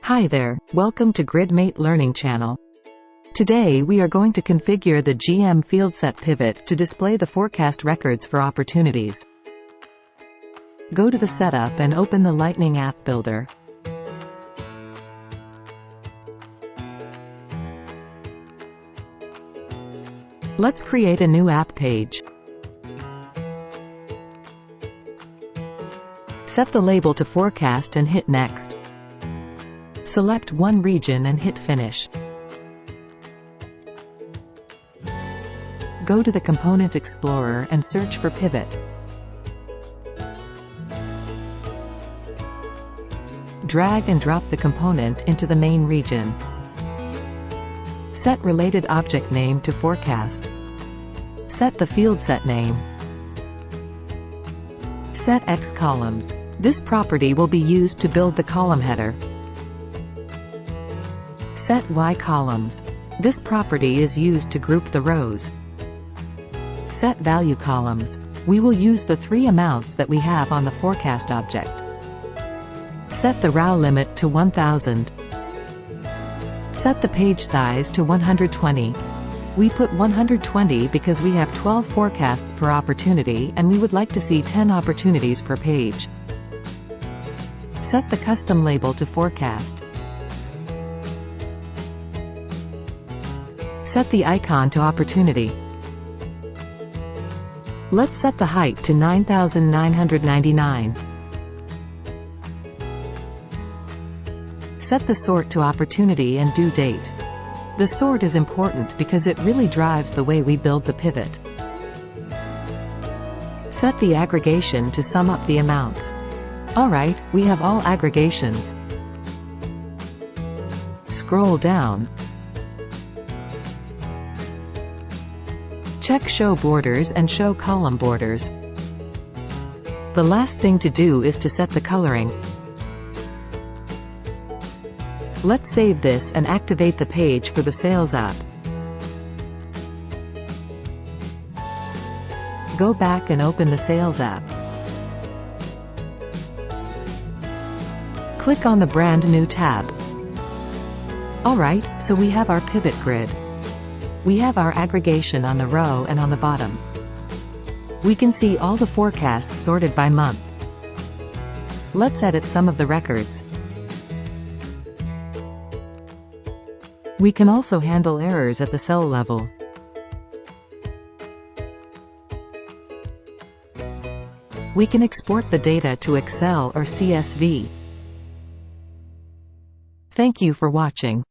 Hi there, welcome to GridMate Learning Channel. Today we are going to configure the GM FieldSet pivot to display the forecast records for opportunities. Go to the Setup and open the Lightning App Builder. Let's create a new app page. Set the label to Forecast and hit Next. Select one region and hit Finish. Go to the Component Explorer and search for Pivot. Drag and drop the component into the main region. Set related object name to Forecast. Set the FieldSet name. Set X columns. This property will be used to build the column header. Set Y columns. This property is used to group the rows. Set value columns. We will use the three amounts that we have on the forecast object. Set the row limit to 1000. Set the page size to 120. We put 120 because we have 12 forecasts per opportunity and we would like to see 10 opportunities per page. Set the custom label to Forecast. Set the icon to Opportunity. Let's set the height to 9999. Set the sort to Opportunity and Due Date. The sort is important because it really drives the way we build the pivot. Set the aggregation to sum up the amounts. Alright, we have all aggregations. Scroll down. Check Show Borders and Show Column Borders. The last thing to do is to set the coloring. Let's save this and activate the page for the Sales app. Go back and open the Sales app. Click on the Brand New tab. Alright, so we have our pivot grid. We have our aggregation on the row and on the bottom. We can see all the forecasts sorted by month. Let's edit some of the records. We can also handle errors at the cell level. We can export the data to Excel or CSV. Thank you for watching.